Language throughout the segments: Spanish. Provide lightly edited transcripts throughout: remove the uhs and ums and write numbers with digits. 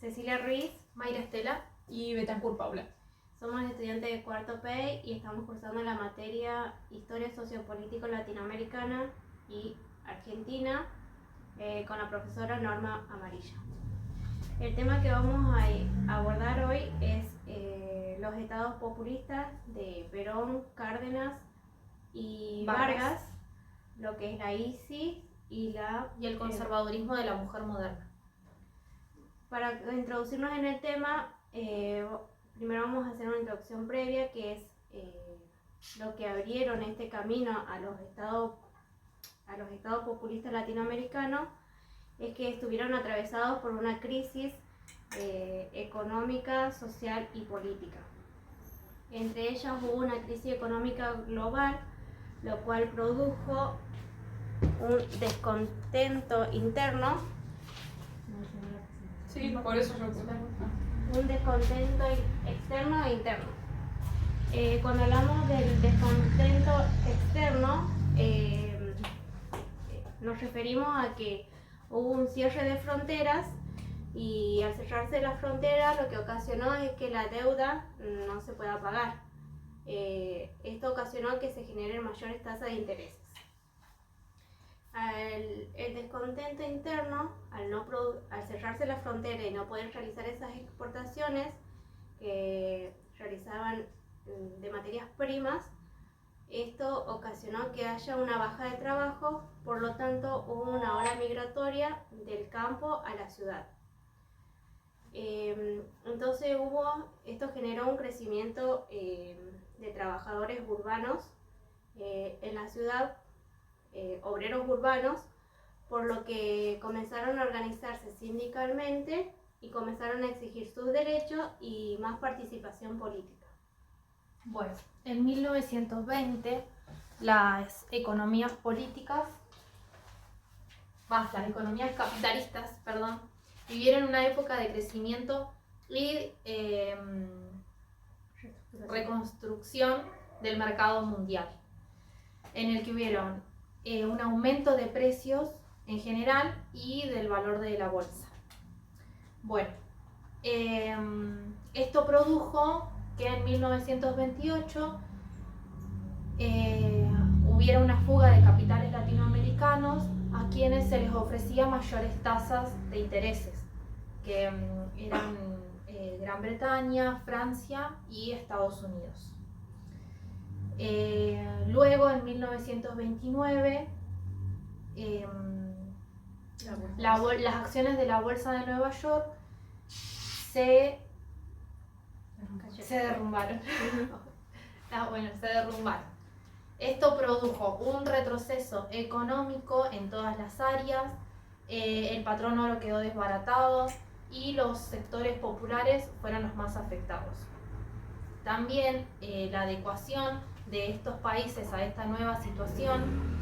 Cecilia Ruiz, Mayra Estela y Betancourt Paula. somos estudiantes de cuarto P y estamos cursando la materia Historia Sociopolítico Latinoamericana y Argentina con la profesora Norma Amarilla. El tema que vamos a abordar hoy es los estados populistas de Perón, Cárdenas y Vargas, lo que es la ISIS y el conservadurismo de la mujer moderna. Para introducirnos en el tema, primero vamos a hacer una introducción previa, que es lo que abrieron este camino a los estados populistas latinoamericanos, es que estuvieron atravesados por una crisis económica, social y política. Entre ellas hubo una crisis económica global, lo cual produjo un descontento interno. Sí, por eso yo Un descontento externo e interno. Cuando hablamos del descontento externo, nos referimos a que hubo un cierre de fronteras y al cerrarse las fronteras lo que ocasionó es que la deuda no se pueda pagar. Esto ocasionó que se generen mayores tasas de intereses. El descontento interno, al cerrarse la frontera y no poder realizar esas exportaciones que realizaban de materias primas, esto ocasionó que haya una baja de trabajo, por lo tanto hubo una ola migratoria del campo a la ciudad. Entonces esto generó un crecimiento de trabajadores urbanos en la ciudad, obreros urbanos, por lo que comenzaron a organizarse sindicalmente y comenzaron a exigir sus derechos y más participación política. Bueno, en 1920 las economías capitalistas, vivieron una época de crecimiento y reconstrucción del mercado mundial, en el que hubieron un aumento de precios en general y del valor de la bolsa. Bueno, esto produjo que en 1928 hubiera una fuga de capitales latinoamericanos a quienes se les ofrecía mayores tasas de intereses, que eran Gran Bretaña, Francia y Estados Unidos. Luego, en 1929, las acciones de la Bolsa de Nueva York se derrumbaron. Se derrumbaron. Esto produjo un retroceso económico en todas las áreas, el patrón oro quedó desbaratado y los sectores populares fueron los más afectados. También la adecuación de estos países a esta nueva situación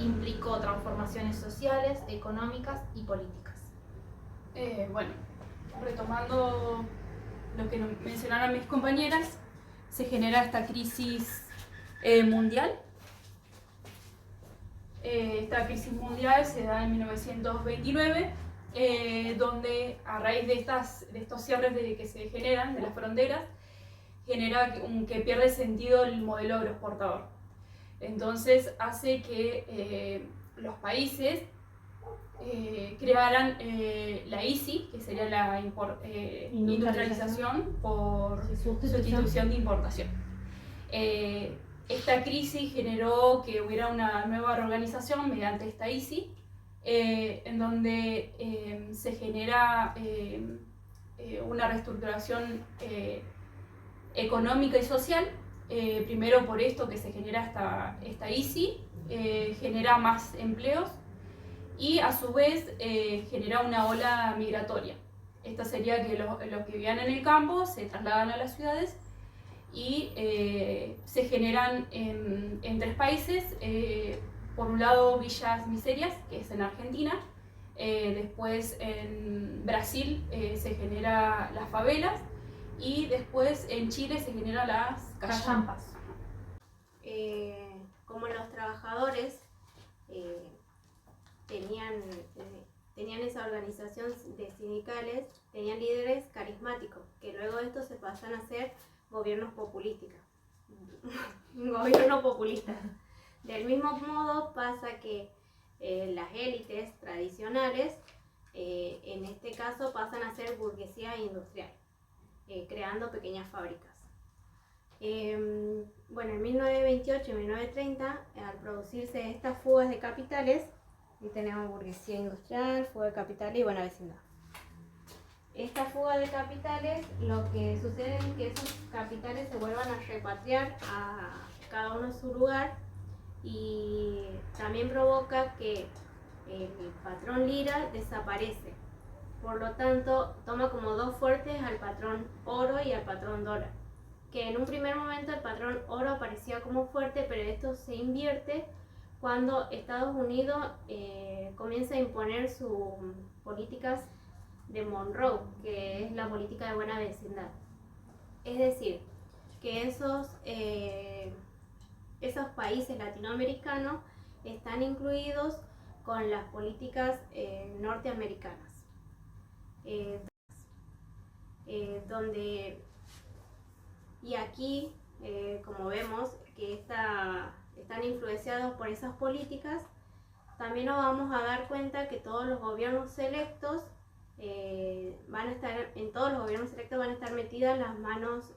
implicó transformaciones sociales, económicas y políticas. Bueno, retomando lo que mencionaron mis compañeras, se genera esta crisis mundial. Esta crisis mundial se da en 1929, donde a raíz de estos cierres que se generan de las fronteras, genera que pierde sentido el modelo agroexportador. Entonces hace que los países crearan la ISI, que sería la industrialización por sustitución de importación. Esta crisis generó que hubiera una nueva reorganización mediante esta ISI, en donde se genera una reestructuración económica y social. Primero por esto que se genera esta ISI, genera más empleos y a su vez genera una ola migratoria. Esta sería que los que vivían en el campo se trasladan a las ciudades y se generan en tres países. Por un lado Villas Miserias, que es en Argentina, después en Brasil se genera las favelas y después en Chile se generan las callampas. Como los trabajadores tenían tenían esa organización de sindicales, tenían líderes carismáticos, que luego de esto se pasan a ser gobiernos populistas. Gobiernos populistas. Del mismo modo pasa que las élites tradicionales, en este caso, pasan a ser burguesía industrial, creando pequeñas fábricas. Bueno, en 1928 y 1930, al producirse estas fugas de capitales, y tenemos burguesía industrial, fuga de capitales y buena vecindad. Esta fuga de capitales, lo que sucede es que esos capitales se vuelvan a repatriar a cada uno en su lugar, y también provoca que el patrón lira desaparece. Por lo tanto, toma como dos fuertes al patrón oro y al patrón dólar. Que en un primer momento el patrón oro aparecía como fuerte, pero esto se invierte cuando Estados Unidos comienza a imponer sus políticas de Monroe, que es la política de buena vecindad. Es decir, que esos países latinoamericanos están incluidos con las políticas norteamericanas, y aquí, como vemos que están influenciados por esas políticas, también nos vamos a dar cuenta que todos los gobiernos electos en todos los gobiernos electos van a estar metidas las manos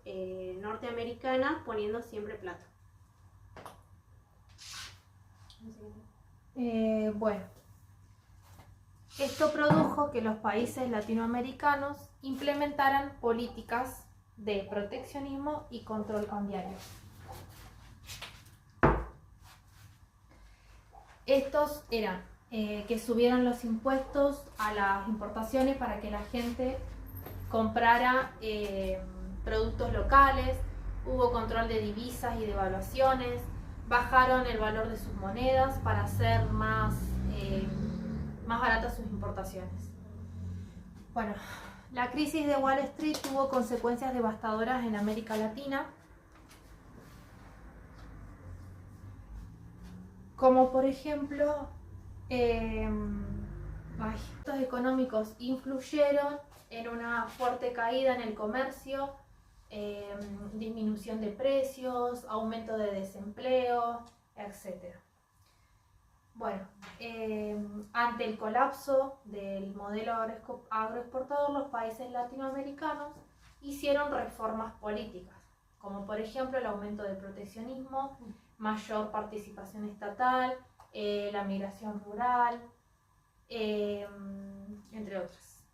norteamericanas, poniendo siempre plata. Bueno, esto produjo que los países latinoamericanos implementaran políticas de proteccionismo y control cambiario. Estos eran que subieron los impuestos a las importaciones para que la gente comprara productos locales, hubo control de divisas y devaluaciones, bajaron el valor de sus monedas para hacer más baratas sus importaciones. Bueno, la crisis de Wall Street tuvo consecuencias devastadoras en América Latina, como por ejemplo, estos económicos influyeron en una fuerte caída en el comercio, disminución de precios, aumento de desempleo, etc. Bueno, ante el colapso del modelo agroexportador, los países latinoamericanos hicieron reformas políticas, como por ejemplo el aumento del proteccionismo, mayor participación estatal, la migración rural, entre otras.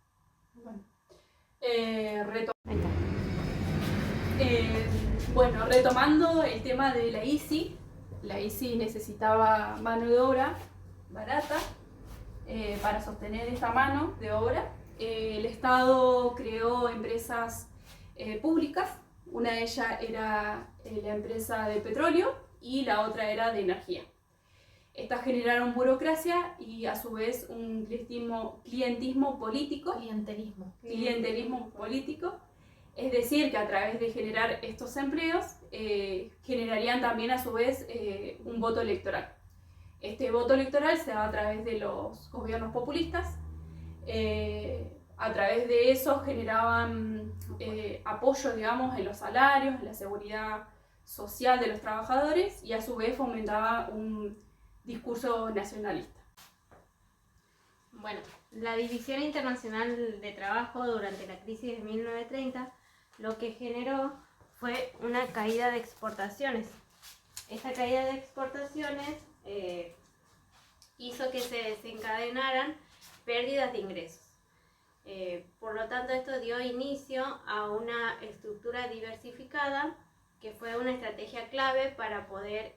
Bueno, retomando el tema de la ICI necesitaba mano de obra barata para sostener esta mano de obra. El Estado creó empresas públicas, una de ellas era la empresa de petróleo y la otra era de energía. Estas generaron burocracia y a su vez un clientelismo político. Clientelismo político. Es decir, que a través de generar estos empleos generarían también a su vez un voto electoral. Este voto electoral se da a través de los gobiernos populistas. A través de eso generaban apoyo, digamos, en los salarios, en la seguridad social de los trabajadores, y a su vez fomentaba un discurso nacionalista. Bueno, la División Internacional de Trabajo durante la crisis de 1930 lo que generó fue una caída de exportaciones. Esta caída de exportaciones hizo que se desencadenaran pérdidas de ingresos. Por lo tanto, esto dio inicio a una estructura diversificada, que fue una estrategia clave para poder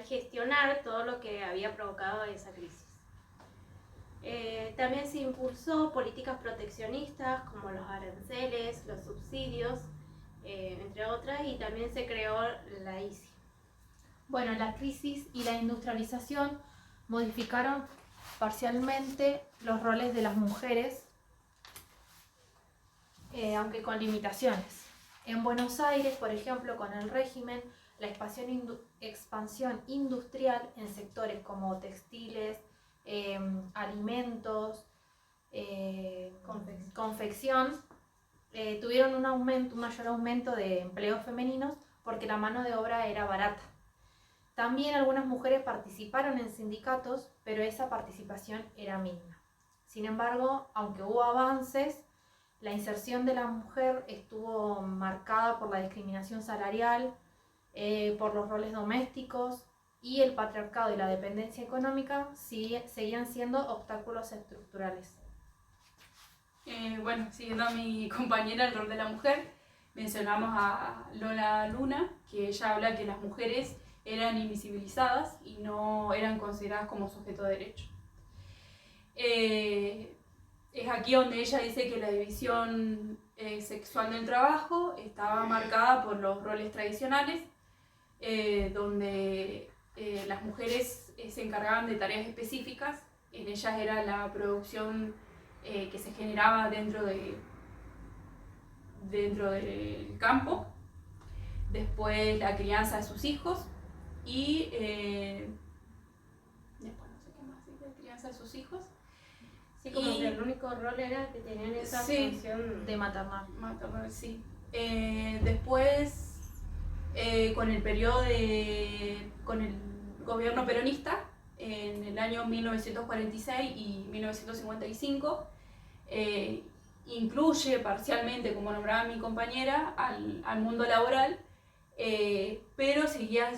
gestionar todo lo que había provocado esa crisis. También se impulsó políticas proteccionistas como los aranceles, los subsidios, entre otras, y también se creó la ICI. Bueno, la crisis y la industrialización modificaron parcialmente los roles de las mujeres, aunque con limitaciones. En Buenos Aires, por ejemplo, con el régimen, la expansión industrial en sectores como textiles, alimentos, confección, tuvieron un mayor aumento de empleos femeninos porque la mano de obra era barata. También algunas mujeres participaron en sindicatos, pero esa participación era mínima. Sin embargo, aunque hubo avances, la inserción de la mujer estuvo marcada por la discriminación salarial, por los roles domésticos, y el patriarcado y la dependencia económica seguían siendo obstáculos estructurales. Bueno, siguiendo a mi compañera, el rol de la mujer, mencionamos a Lola Luna, que ella habla que las mujeres eran invisibilizadas y no eran consideradas como sujeto de derecho. Es aquí donde ella dice que la división sexual del trabajo estaba marcada por los roles tradicionales, donde las mujeres se encargaban de tareas específicas. En ellas era la producción que se generaba dentro del campo, después la crianza de sus hijos y después no sé qué más, la crianza de sus hijos. Sí, como que el único rol era que tenían esa función de maternar. Sí. Después, con el periodo con el gobierno peronista, en el año 1946 y 1955, incluye parcialmente, como nombraba mi compañera, al mundo laboral, pero seguían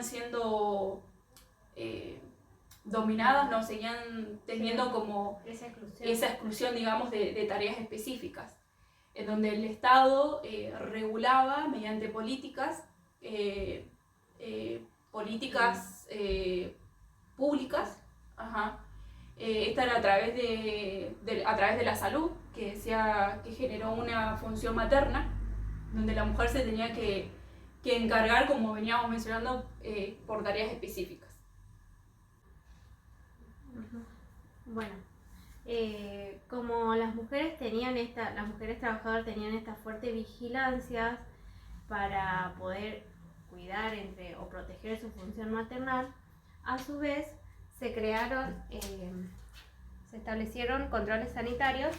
siendo dominadas, no seguían teniendo como esa exclusión, digamos, de tareas específicas, en donde el Estado regulaba mediante políticas públicas. Esta era a través de la salud, que generó una función materna, donde la mujer se tenía que encargar, como veníamos mencionando, por tareas específicas. Bueno, como las mujeres trabajadoras tenían estas fuertes vigilancias para poder cuidar o proteger su función maternal, a su vez se establecieron controles sanitarios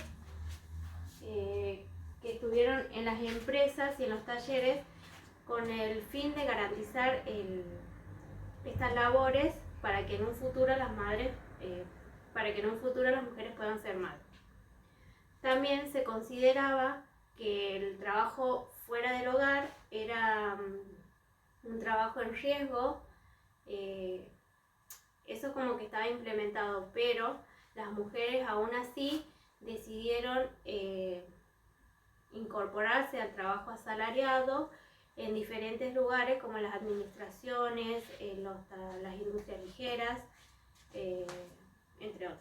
que estuvieron en las empresas y en los talleres con el fin de garantizar estas labores para que en un futuro las mujeres puedan ser madres. También se consideraba que el trabajo fuera del hogar era un trabajo en riesgo. Eso como que estaba implementado, pero las mujeres aún así decidieron incorporarse al trabajo asalariado en diferentes lugares como las administraciones, las industrias ligeras, entre otras.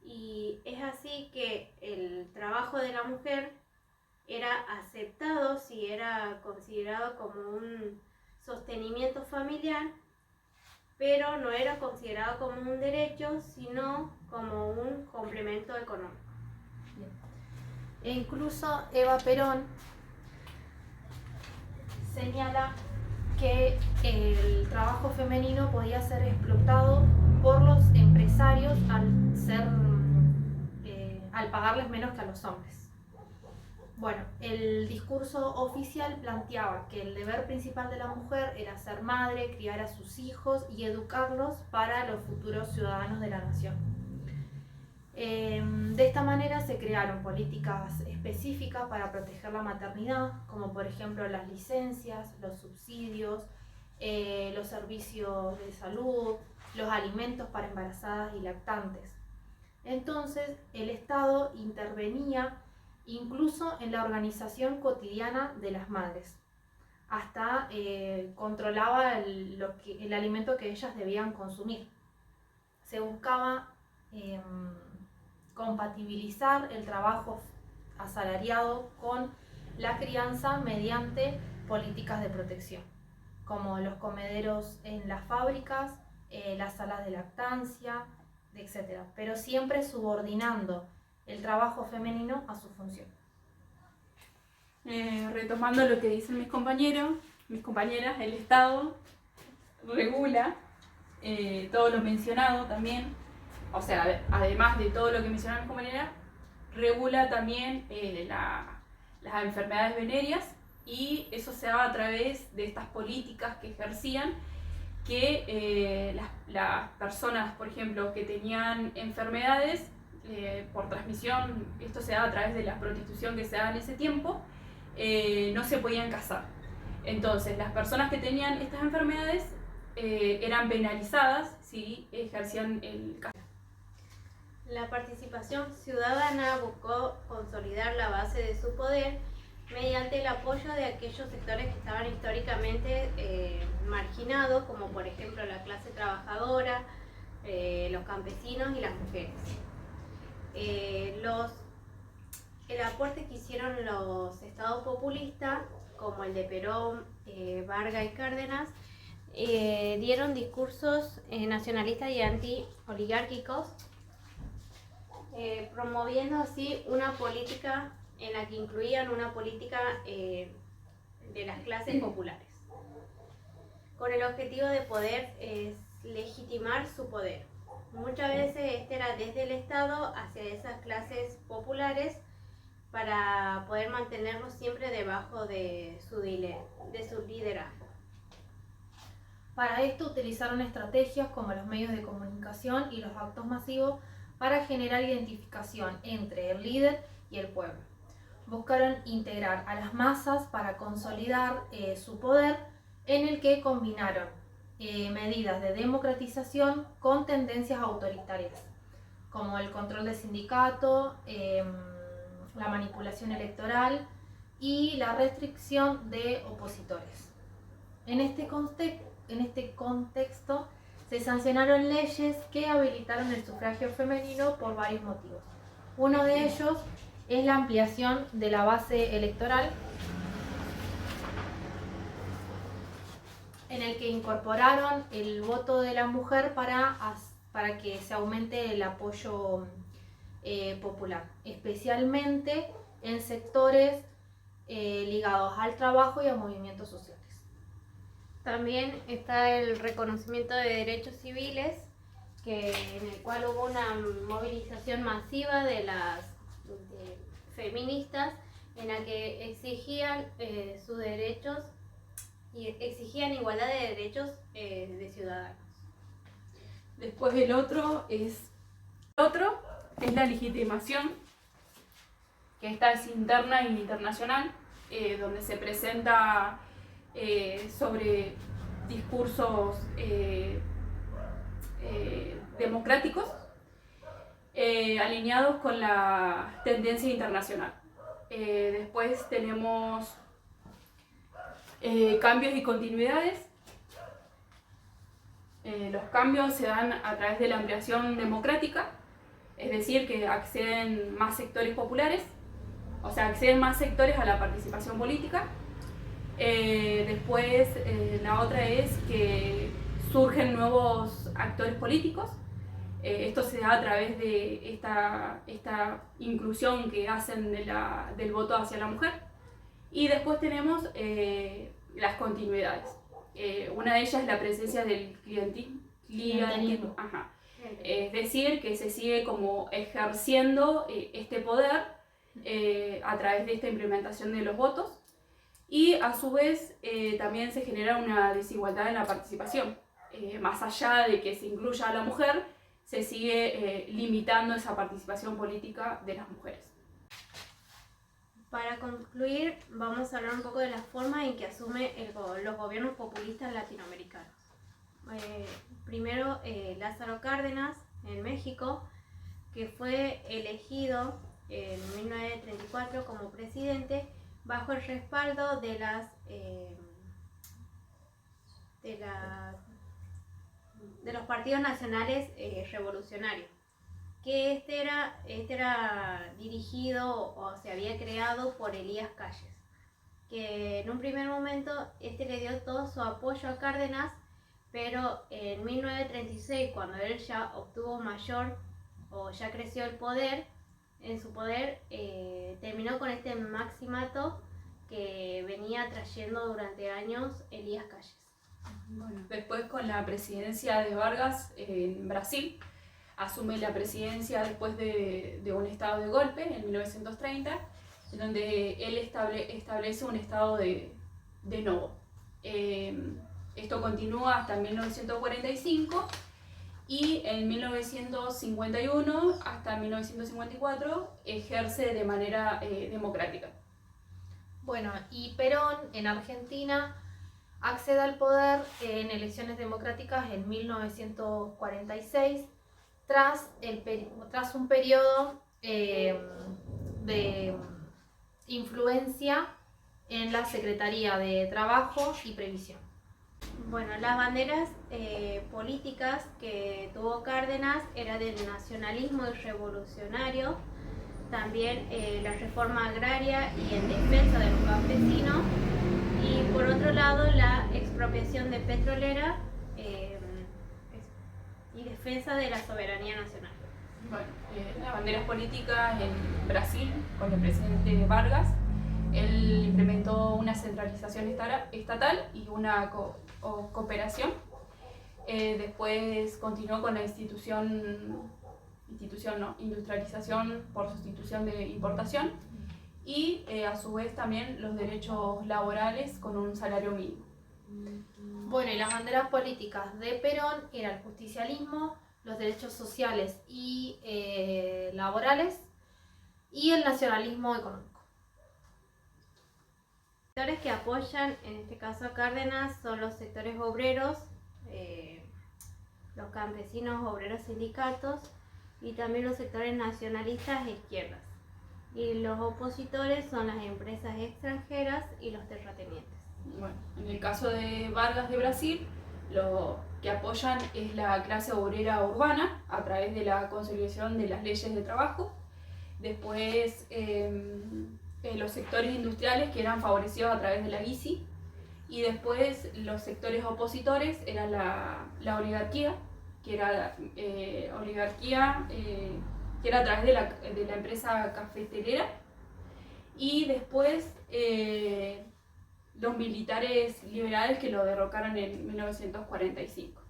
Y es así que el trabajo de la mujer era aceptado si era considerado como un sostenimiento familiar, pero no era considerado como un derecho, sino como un complemento económico. E incluso Eva Perón señala que el trabajo femenino podía ser explotado por los empresarios al pagarles menos que a los hombres. Bueno, el discurso oficial planteaba que el deber principal de la mujer era ser madre, criar a sus hijos y educarlos para los futuros ciudadanos de la nación. De esta manera se crearon políticas específicas para proteger la maternidad, como por ejemplo las licencias, los subsidios, los servicios de salud, los alimentos para embarazadas y lactantes. Entonces, el Estado intervenía incluso en la organización cotidiana de las madres. Hasta controlaba el alimento que ellas debían consumir. Se buscaba compatibilizar el trabajo asalariado con la crianza mediante políticas de protección, como los comederos en las fábricas, las salas de lactancia, etc. Pero siempre subordinando el trabajo femenino a su función. Retomando lo que dicen mis compañeras, el Estado regula todo lo mencionado también, o sea, además de todo lo que mencionamos como manera, regula también las enfermedades venéreas, y eso se da a través de estas políticas que ejercían que las personas, por ejemplo, que tenían enfermedades por transmisión, esto se da a través de la prostitución que se daba en ese tiempo, no se podían casar. Entonces, las personas que tenían estas enfermedades eran penalizadas si ejercían el caso. La participación ciudadana buscó consolidar la base de su poder mediante el apoyo de aquellos sectores que estaban históricamente marginados, como por ejemplo la clase trabajadora, los campesinos y las mujeres. El aporte que hicieron los estados populistas, como el de Perón, Vargas y Cárdenas, dieron discursos nacionalistas y anti-oligárquicos, promoviendo así una política en la que incluían una política de las clases populares, con el objetivo de poder legitimar su poder. Muchas veces este era desde el Estado hacia esas clases populares para poder mantenerlos siempre debajo de su liderazgo. Para esto utilizaron estrategias como los medios de comunicación y los actos masivos para generar identificación entre el líder y el pueblo. Buscaron integrar a las masas para consolidar su poder, en el que combinaron medidas de democratización con tendencias autoritarias, como el control del sindicato, la manipulación electoral y la restricción de opositores. En este contexto se sancionaron leyes que habilitaron el sufragio femenino por varios motivos. Uno de ellos es la ampliación de la base electoral, en el que incorporaron el voto de la mujer para que se aumente el apoyo popular, especialmente en sectores ligados al trabajo y a movimientos sociales. También está el reconocimiento de derechos civiles, en el cual hubo una movilización masiva de feministas en la que exigían sus derechos y exigían igualdad de derechos de ciudadanos. Después el otro es la legitimación, que esta es interna e internacional, donde se presenta sobre discursos democráticos alineados con la tendencia internacional. Después tenemos cambios y continuidades. Los cambios se dan a través de la ampliación democrática, es decir, que acceden más sectores populares, o sea, acceden más sectores a la participación política. Después, la otra es que surgen nuevos actores políticos. Esto se da a través de esta inclusión que hacen del voto hacia la mujer. Y después tenemos las continuidades. Una de ellas es la presencia del clientelismo. Es decir, que se sigue como ejerciendo este poder a través de esta implementación de los votos, y a su vez también se genera una desigualdad en la participación. Más allá de que se incluya a la mujer, se sigue limitando esa participación política de las mujeres. Para concluir, vamos a hablar un poco de la forma en que asume los gobiernos populistas latinoamericanos. Primero, Lázaro Cárdenas, en México, que fue elegido en 1934 como presidente bajo el respaldo de los partidos nacionales revolucionarios, que este era dirigido o se había creado por Elías Calles, que en un primer momento le dio todo su apoyo a Cárdenas, pero en 1936, cuando él ya obtuvo ya creció en su poder, terminó con este maximato que venía trayendo durante años Elías Calles. Bueno, después con la presidencia de Vargas en Brasil, asume la presidencia después de un estado de golpe en 1930, en donde él establece un estado de novo. Esto continúa hasta 1945 y en 1951 hasta 1954 ejerce de manera democrática. Bueno, y Perón en Argentina accede al poder en elecciones democráticas en 1946 tras un periodo de influencia en la Secretaría de Trabajo y Previsión. Bueno, las banderas políticas que tuvo Cárdenas era del nacionalismo y revolucionario, también la reforma agraria y en defensa de los campesinos, y por otro lado la expropiación de petrolera y defensa de la soberanía nacional. Bueno, las banderas políticas en Brasil, con el presidente Vargas, él implementó una centralización estatal y una cooperación. Después continuó con la industrialización por sustitución de importación y a su vez también los derechos laborales con un salario mínimo. Bueno, y las banderas políticas de Perón eran el justicialismo, los derechos sociales y laborales y el nacionalismo económico. Los sectores que apoyan, en este caso a Cárdenas, son los sectores obreros, los campesinos, obreros, sindicatos y también los sectores nacionalistas e izquierdas. Y los opositores son las empresas extranjeras y los terratenientes. Bueno, en el caso de Vargas de Brasil, lo que apoyan es la clase obrera urbana a través de la consolidación de las leyes de trabajo. Después los sectores industriales que eran favorecidos a través de la ICI. Y después los sectores opositores eran la oligarquía, que era que era a través de la empresa cafeterera. Y después los militares liberales que lo derrocaron en 1945.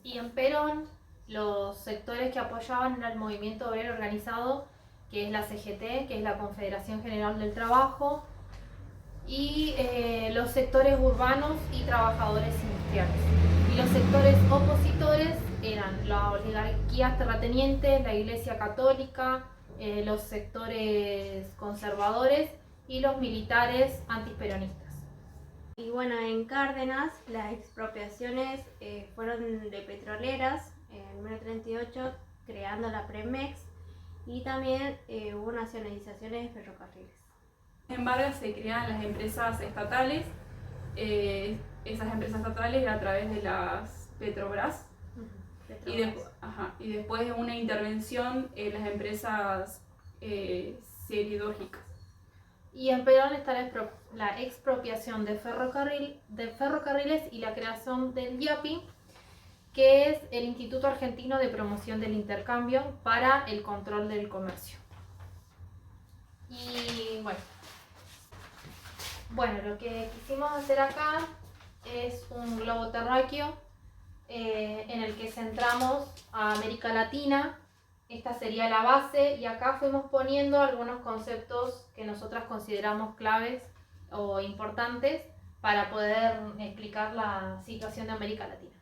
Y en Perón, los sectores que apoyaban era el movimiento obrero organizado, que es la CGT, que es la Confederación General del Trabajo, y los sectores urbanos y trabajadores industriales. Y los sectores opositores eran la oligarquía terrateniente, la Iglesia Católica, los sectores conservadores y los militares antiperonistas. Y bueno, en Cárdenas las expropiaciones fueron de petroleras en 1938, creando la Premex, y también hubo nacionalizaciones de ferrocarriles. En Vargas se crean las empresas estatales. Esas empresas estatales a través de las Petrobras. Y después de una intervención en las empresas siderúrgicas. Y en Perón está la expropiación de ferrocarriles y la creación del IAPI, que es el Instituto Argentino de Promoción del Intercambio para el control del comercio. Y bueno, lo que quisimos hacer acá es un globo terráqueo en el que centramos a América Latina. Esta sería la base y acá fuimos poniendo algunos conceptos que nosotras consideramos claves o importantes para poder explicar la situación de América Latina.